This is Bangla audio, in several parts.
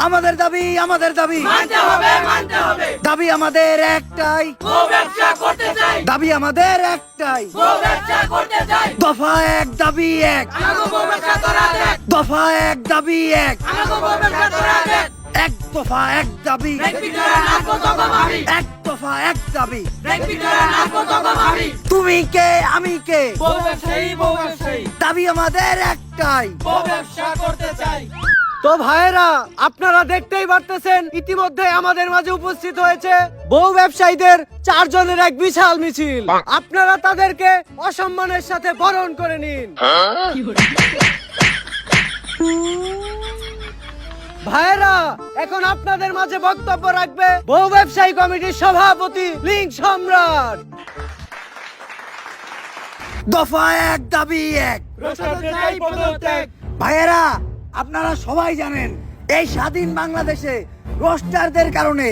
আমাদের দাবি মানতে হবে দাবি আমাদের একটাই, বউ ব্যবসা করতে চাই, দাবি আমাদের একটাই, বউ ব্যবসা করতে চাই, দফা এক দাবি এক, আমাকে বউ ব্যবসা করা দেখ, দফা এক দাবি এক, আমাকে বউ ব্যবসা করা দেখ, এক দফা এক দাবি, ব্রেক ভিতরে নাচবো তখন ভাবি, এক দফা এক দাবি। ব্রেক ভিতরে নাচবো তখন ভাবি, তুমি কে আমি কে, বউ ব্যবসায়ী, দাবি আমাদের একটাই। বউ ব্যবসা করতে চাই। তো ভাইয়েরা, আপনারা দেখতেই পারতেছেন ইতিমধ্যে আমাদের মাঝে উপস্থিত হয়েছে বউ ব্যবসায়ীদের 4 জনের এক বিশাল মিছিল। আপনারা তাদেরকে অসম্মানের সাথে বরণ করে নিন। ভাইয়েরা, এখন আপনাদের মাঝে বক্তব্য রাখবে বউ ব্যবসায়ী কমিটির সভাপতি লিঙ্ক সম্রাট। দফা এক দাবি এক। ভাইয়েরা, আপনারা সবাই জানেন এই স্বাধীন বাংলাদেশে রোস্টারদের কারণে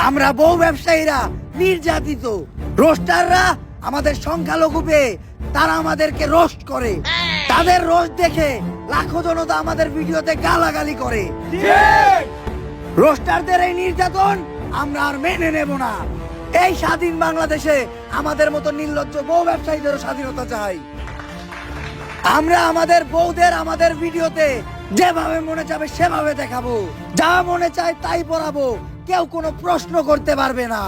আমরা বউ ব্যবসায়ীরা নির্যাতিত। রোস্টাররা আমাদের সংখ্যালঘু পেয়ে তারা আমাদেরকে রোস্ট করে। তাদের রোস্ট দেখে লাখো জনতা আমাদের ভিডিওতে গালাগালি করে। রোস্টারদের এই নির্যাতন আমরা আর মেনে নেব না। এই স্বাধীন বাংলাদেশে আমাদের মতো নির্লজ্জ বউ ব্যবসায়ীদেরও স্বাধীনতা চাই। আমরা আমাদের বউদের আমাদের ভিডিওতে যেভাবে মনে চাবে সেভাবে দেখাবো, যা মনে চায় তাই পড়াবো, কেউ কোনো প্রশ্ন করতে পারবে না।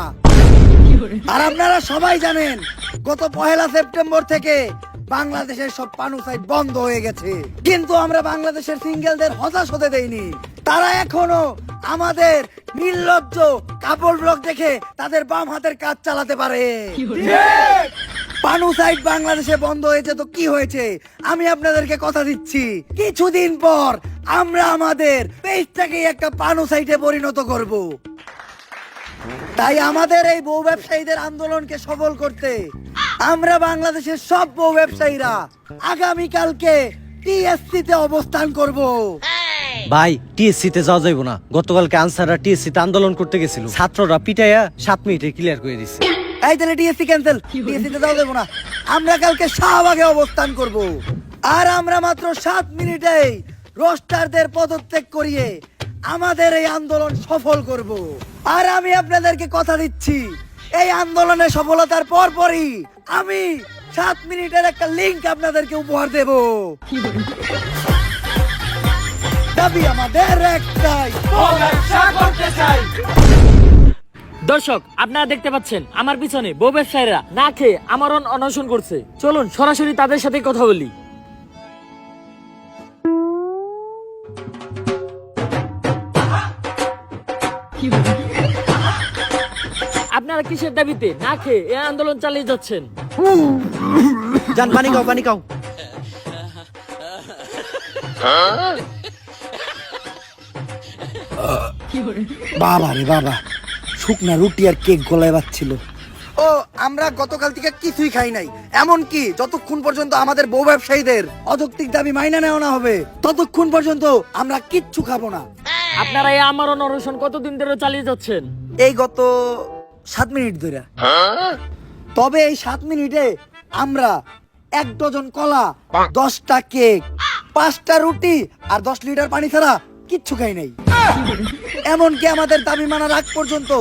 আর আপনারা সবাই জানেন গত 1 সেপ্টেম্বর থেকে বাংলাদেশের সব পানু সাইট বন্ধ হয়ে গেছে, কিন্তু আমরা বাংলাদেশের সিঙ্গেলদের হতাশ হতে দেইনি। তারা এখনো আমাদের নির্লজ্জ কাপড় ব্লগ দেখে তাদের বাম হাতের কাজ চালাতে পারে। পানু সাইট বাংলাদেশে বন্ধ হয়েছে তো কি হয়েছে, আমি আপনাদেরকে কথা দিচ্ছি কিছুদিন পর আমরা আমাদের পেজটাকে একটা পানু সাইটে পরিণত করব। তাই আমাদের এই বউ ব্যবসায়ীদের আন্দোলনকে সফল করতে আমরা বাংলাদেশের সব বউ ব্যবসায়ীরা আগামীকালকে টিএসসি তে অবস্থান করব। ভাই, টিএসসি তে যাওয়া যাইব না। গতকালকে আনসাররা টিএসসি তে আন্দোলন করতে গেছিল, ছাত্ররা পিটাইয়া 7 মিনিটে ক্লিয়ার করে দিছে। এই তাহলে টিএসসি ক্যান্সেল, টিএসসি তে যাওয়া যাবে না। আমরা কালকে শাহবাগে অবস্থান করব। আর আমরা মাত্র 7 মিনিটেই রোস্টারদের পদত্যাগ করিয়ে আমাদের এই আন্দোলন সফল করব। আর আমি আপনাদেরকে কথা দিচ্ছি এই আন্দোলনের সফলতার পরপরই আমি 7 মিনিটের একটা লিংক আপনাদেরকে উপহার দেব। দাবি আমাদের একটাই, বউ ব্যবসা করতে চাই। দর্শক, আপনারা দেখতে পাচ্ছেন আমার পিছনে বউ ব্যবসায়ীরা না খেয়ে আমরণ অনশন করছে। চলুন সরাসরি তাদের সাথে কথা বলি। আপনারা কিসের দাবিতে না খেয়ে এই আন্দোলন চালিয়ে যাচ্ছেন? জান, পানি খাও, পানি খাও। বাবা রে বাবা, শুকনা রুটি আর কেক গলায় বাজছিল। ও, আমরা গতকাল থেকে কিছুই খাই নাই, এমনকি যতক্ষণ পর্যন্ত আমাদের বউ ব্যবসায়ীদের অযৌক্তিক দাবি মাইনা নেওয়া না হবে ততক্ষণ পর্যন্ত আমরা কিচ্ছু খাবো না। আপনারা এই আমরণ অনশন কতদিন ধরে চালিয়ে যাচ্ছেন? এই গত 7 মিনিট ধরে। তবে এই 7 মিনিটে আমরা 1 ডজন কলা, 10টা কেক, 5টা রুটি আর 10 লিটার পানি ছাড়া কিচ্ছু খাই নাই। এমনকি আমাদের দাবি মানার আগ পর্যন্ত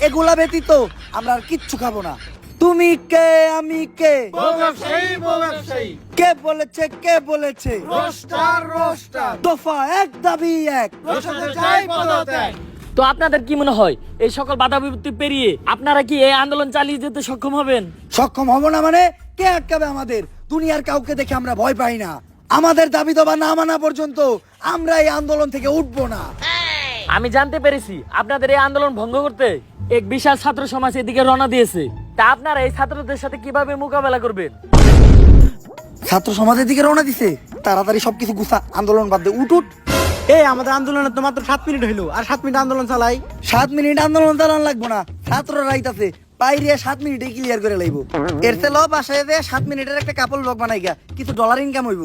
এগুলা ব্যতীত আমরা আর কিচ্ছু খাবো না। তুমি কে আমি কে, বউ ব্যবসায়ী, কে বলেছে রোস্টার, দফা এক দাবি এক। রোস্টারদের চাই পদত্যাগ। তো আপনাদের কি মনে হয় এই সকল বাধা বিপত্তি পেরিয়ে আপনারা কি এই আন্দোলন চালিয়ে যেতে সক্ষম হবেন? সক্ষম হব না মানে কে আটকাবে আমাদের? দুনিয়ার কাউকে দেখে আমরা ভয় পাই না। আমাদের দাবি দাবা না মানা পর্যন্ত আমরা এই আন্দোলন থেকে উঠবো না। আমি জানতে পেরেছি আপনাদের এই আন্দোলন ভঙ্গ করতে এক বিশাল ছাত্র সমাজ এদিকে রওনা দিয়েছে। তা আপনারা এই ছাত্রদের সাথে কিভাবে মোকাবেলা করবেন? ছাত্র সমাজের দিকে রওনা দিছে, তাড়াতাড়ি সবকিছু গুছা, আন্দোলন বাদ দে, উঠ। এই আমাদের আন্দোলনে তো মাত্র 7 মিনিট হইলো, আর 7 মিনিট আন্দোলন চালাই। 7 মিনিট আন্দোলন চালান লাগবো না, ছাত্র রাইতাছে বাইরে 7 মিনিটে ক্লিয়ার করে লাইব। এর চেয়ে ল বাসায় যে 7 মিনিটের একটা কাপড় ব্লগ বানাই গা, কিছু ডলার ইনকাম হইব।